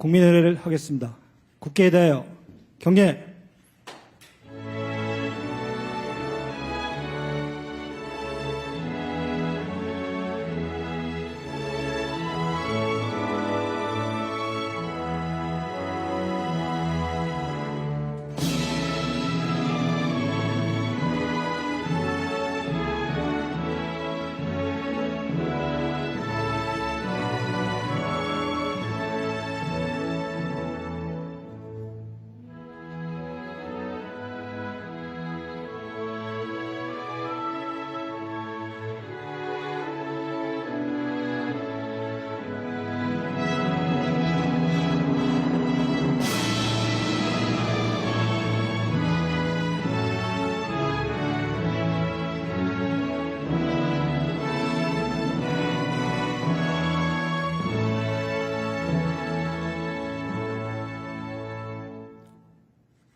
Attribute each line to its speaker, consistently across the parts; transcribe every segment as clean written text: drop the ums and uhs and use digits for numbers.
Speaker 1: 국민의례를 하겠습니다. 국회에 대하여 경례.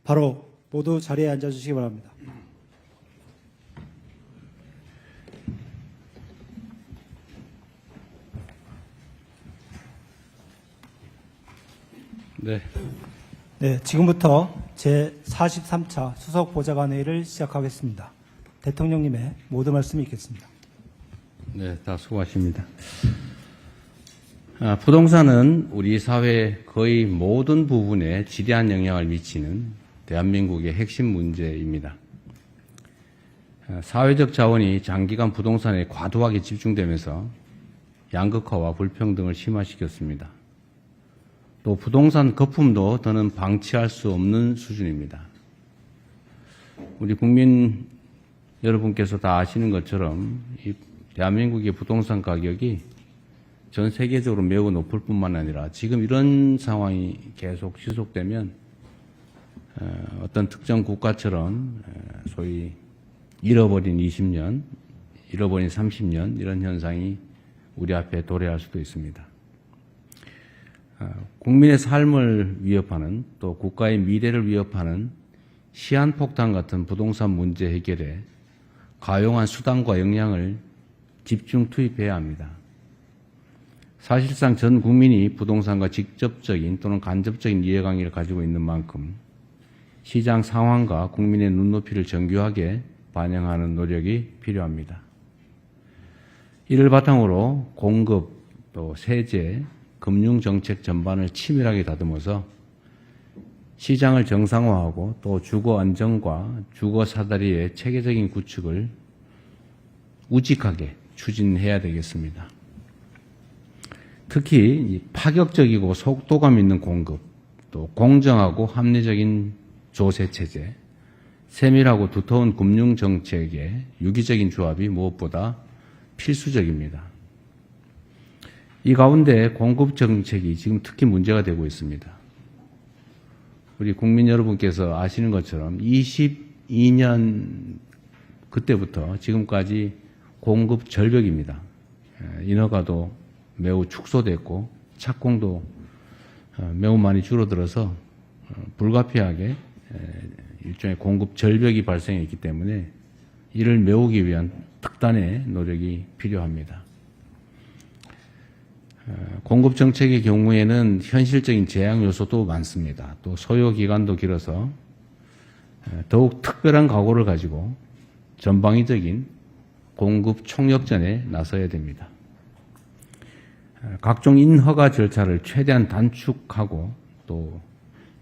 Speaker 1: 바로 모두 자리에 앉아주시기 바랍니다. 네, 지금부터 제43차 수석보좌관회의를 시작하겠습니다. 대통령님의 모든 말씀이 있겠습니다.
Speaker 2: 네, 다 수고하십니다. 부동산은 우리 사회 거의 모든 부분에 지대한 영향을 미치는 대한민국의 핵심 문제입니다. 사회적 자원이 장기간 부동산에 과도하게 집중되면서 양극화와 불평등을 심화시켰습니다. 또 부동산 거품도 더는 방치할 수 없는 수준입니다. 우리 국민 여러분께서 다 아시는 것처럼 이 대한민국의 부동산 가격이 전 세계적으로 매우 높을 뿐만 아니라 지금 이런 상황이 계속 지속되면 어떤 특정 국가처럼 소위 잃어버린 20년, 잃어버린 30년 이런 현상이 우리 앞에 도래할 수도 있습니다. 국민의 삶을 위협하는 또 국가의 미래를 위협하는 시한폭탄 같은 부동산 문제 해결에 가용한 수단과 역량을 집중 투입해야 합니다. 사실상 전 국민이 부동산과 직접적인 또는 간접적인 이해관계를 가지고 있는 만큼 시장 상황과 국민의 눈높이를 정교하게 반영하는 노력이 필요합니다. 이를 바탕으로 공급, 또 세제, 금융정책 전반을 치밀하게 다듬어서 시장을 정상화하고 또 주거 안정과 주거 사다리의 체계적인 구축을 우직하게 추진해야 되겠습니다. 특히 파격적이고 속도감 있는 공급, 또 공정하고 합리적인 조세체제, 세밀하고 두터운 금융정책의 유기적인 조합이 무엇보다 필수적입니다. 이 가운데 공급정책이 지금 특히 문제가 되고 있습니다. 우리 국민 여러분께서 아시는 것처럼 22년 그때부터 지금까지 공급 절벽입니다. 인허가도 매우 축소됐고 착공도 매우 많이 줄어들어서 불가피하게 일종의 공급 절벽이 발생했기 때문에 이를 메우기 위한 특단의 노력이 필요합니다. 공급 정책의 경우에는 현실적인 제약 요소도 많습니다. 또 소요 기간도 길어서 더욱 특별한 각오를 가지고 전방위적인 공급 총력전에 나서야 됩니다. 각종 인허가 절차를 최대한 단축하고 또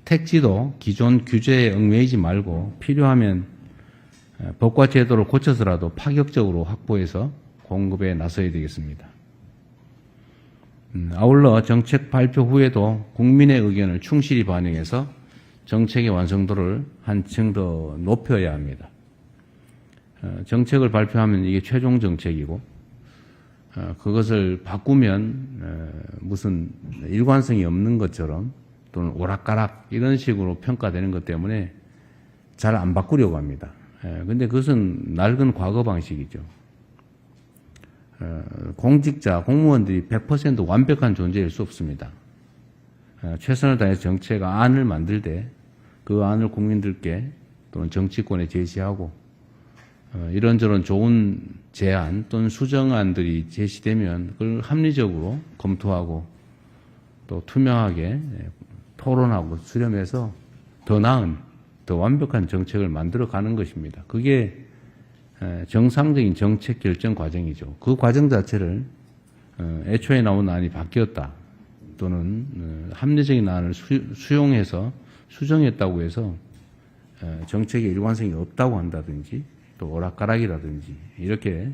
Speaker 2: 택지도 기존 규제에 얽매이지 말고 필요하면 법과 제도를 고쳐서라도 파격적으로 확보해서 공급에 나서야 되겠습니다. 아울러 정책 발표 후에도 국민의 의견을 충실히 반영해서 정책의 완성도를 한층 더 높여야 합니다. 정책을 발표하면 이게 최종 정책이고 그것을 바꾸면 무슨 일관성이 없는 것처럼 또는 오락가락 이런 식으로 평가되는 것 때문에 잘 안 바꾸려고 합니다. 그런데 그것은 낡은 과거 방식이죠. 공직자, 공무원들이 100% 완벽한 존재일 수 없습니다. 최선을 다해서 정책 안을 만들 때 그 안을 국민들께 또는 정치권에 제시하고 이런저런 좋은 제안 또는 수정안들이 제시되면 그걸 합리적으로 검토하고 또 투명하게 토론하고 수렴해서 더 나은, 더 완벽한 정책을 만들어 가는 것입니다. 그게 정상적인 정책 결정 과정이죠. 그 과정 자체를 애초에 나온 안이 바뀌었다 또는 합리적인 안을 수용해서 수정했다고 해서 정책의 일관성이 없다고 한다든지 또 오락가락이라든지 이렇게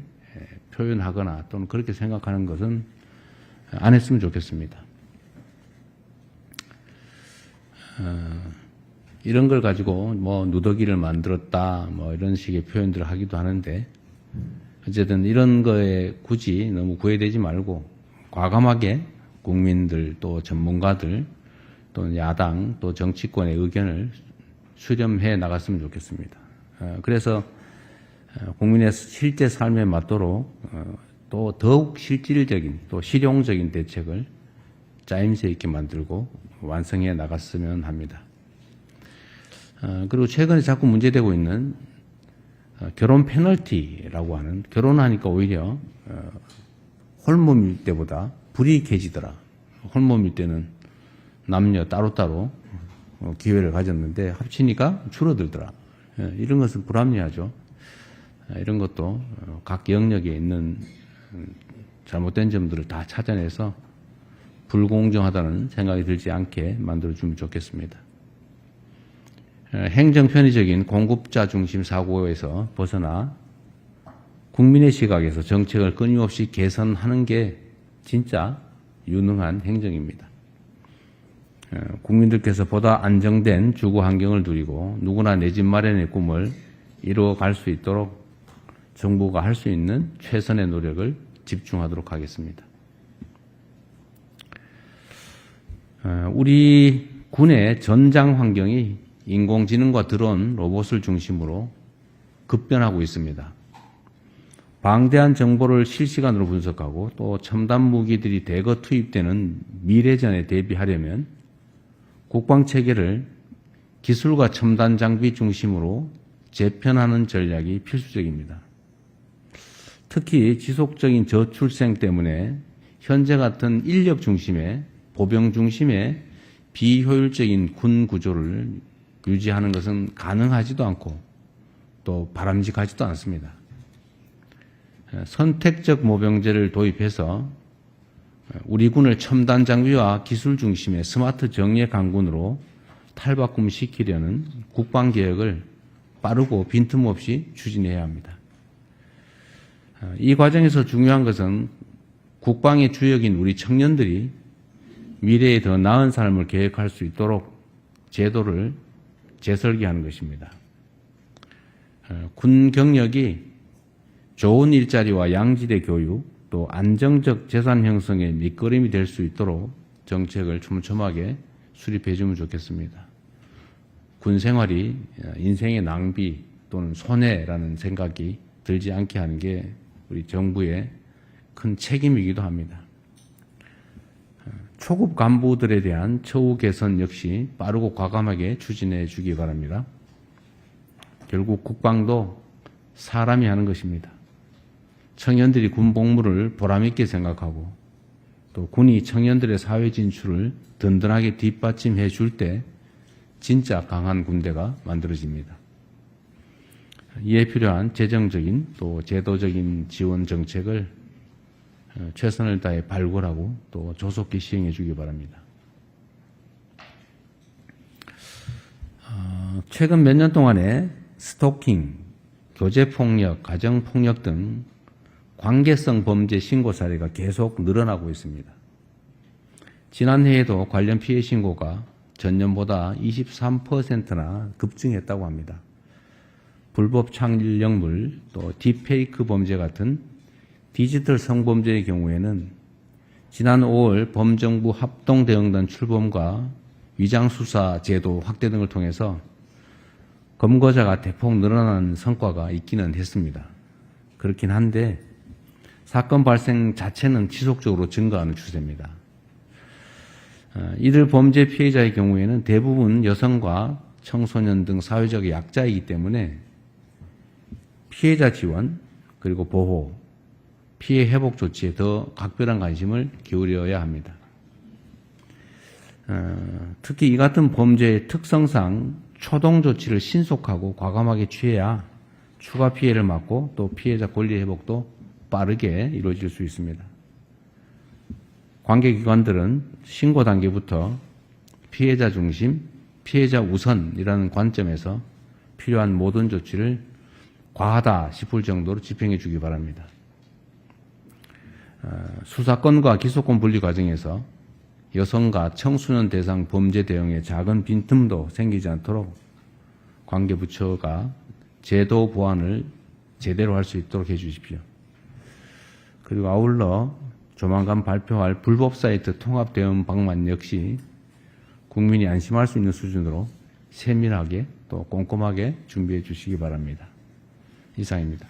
Speaker 2: 표현하거나 또는 그렇게 생각하는 것은 안 했으면 좋겠습니다. 이런 걸 가지고 뭐 누더기를 만들었다 뭐 이런 식의 표현들을 하기도 하는데 어쨌든 이런 거에 굳이 너무 구애되지 말고 과감하게 국민들 또 전문가들 또는 야당 또 정치권의 의견을 수렴해 나갔으면 좋겠습니다. 그래서 국민의 실제 삶에 맞도록 또 더욱 실질적인 또 실용적인 대책을 짜임새 있게 만들고 완성해 나갔으면 합니다. 그리고 최근에 자꾸 문제되고 있는 결혼 페널티라고 하는, 결혼하니까 오히려 홀몸일 때보다 불이익해지더라. 홀몸일 때는 남녀 따로따로 기회를 가졌는데 합치니까 줄어들더라. 이런 것은 불합리하죠. 이런 것도 각 영역에 있는 잘못된 점들을 다 찾아내서 불공정하다는 생각이 들지 않게 만들어주면 좋겠습니다. 행정 편의적인 공급자 중심 사고에서 벗어나 국민의 시각에서 정책을 끊임없이 개선하는 게 진짜 유능한 행정입니다. 국민들께서 보다 안정된 주거 환경을 누리고 누구나 내 집 마련의 꿈을 이루어갈 수 있도록 정부가 할 수 있는 최선의 노력을 집중하도록 하겠습니다. 우리 군의 전장 환경이 인공지능과 드론, 로봇을 중심으로 급변하고 있습니다. 방대한 정보를 실시간으로 분석하고 또 첨단 무기들이 대거 투입되는 미래전에 대비하려면 국방체계를 기술과 첨단 장비 중심으로 재편하는 전략이 필수적입니다. 특히 지속적인 저출생 때문에 현재 같은 인력 중심의 보병 중심의 비효율적인 군 구조를 유지하는 것은 가능하지도 않고 또 바람직하지도 않습니다. 선택적 모병제를 도입해서 우리 군을 첨단 장비와 기술 중심의 스마트 정예 강군으로 탈바꿈시키려는 국방개혁을 빠르고 빈틈없이 추진해야 합니다. 이 과정에서 중요한 것은 국방의 주역인 우리 청년들이 미래에 더 나은 삶을 계획할 수 있도록 제도를 재설계하는 것입니다. 군 경력이 좋은 일자리와 양질의 교육, 또 안정적 재산 형성의 밑거름이 될 수 있도록 정책을 촘촘하게 수립해 주면 좋겠습니다. 군 생활이 인생의 낭비 또는 손해라는 생각이 들지 않게 하는 게 우리 정부의 큰 책임이기도 합니다. 초급 간부들에 대한 처우 개선 역시 빠르고 과감하게 추진해 주기 바랍니다. 결국 국방도 사람이 하는 것입니다. 청년들이 군 복무를 보람있게 생각하고 또 군이 청년들의 사회 진출을 든든하게 뒷받침해 줄 때 진짜 강한 군대가 만들어집니다. 이에 필요한 재정적인 또 제도적인 지원 정책을 최선을 다해 발굴하고 또 조속히 시행해 주기 바랍니다. 최근 몇 년 동안에 스토킹, 교제폭력, 가정폭력 등 관계성 범죄 신고 사례가 계속 늘어나고 있습니다. 지난해에도 관련 피해 신고가 전년보다 23%나 급증했다고 합니다. 불법 창력물, 또 딥페이크 범죄 같은 디지털 성범죄의 경우에는 지난 5월 범정부 합동대응단 출범과 위장수사 제도 확대 등을 통해서 검거자가 대폭 늘어난 성과가 있기는 했습니다. 그렇긴 한데 사건 발생 자체는 지속적으로 증가하는 추세입니다. 이들 범죄 피해자의 경우에는 대부분 여성과 청소년 등 사회적 약자이기 때문에 피해자 지원 그리고 보호, 피해 회복 조치에 더 각별한 관심을 기울여야 합니다. 특히 이 같은 범죄의 특성상 초동 조치를 신속하고 과감하게 취해야 추가 피해를 막고 또 피해자 권리 회복도 빠르게 이루어질 수 있습니다. 관계기관들은 신고 단계부터 피해자 중심, 피해자 우선이라는 관점에서 필요한 모든 조치를 과하다 싶을 정도로 집행해 주기 바랍니다. 수사권과 기소권 분리 과정에서 여성과 청소년 대상 범죄 대응에 작은 빈틈도 생기지 않도록 관계부처가 제도 보완을 제대로 할 수 있도록 해 주십시오. 그리고 아울러 조만간 발표할 불법 사이트 통합 대응 방안 역시 국민이 안심할 수 있는 수준으로 세밀하게 또 꼼꼼하게 준비해 주시기 바랍니다. 이상입니다.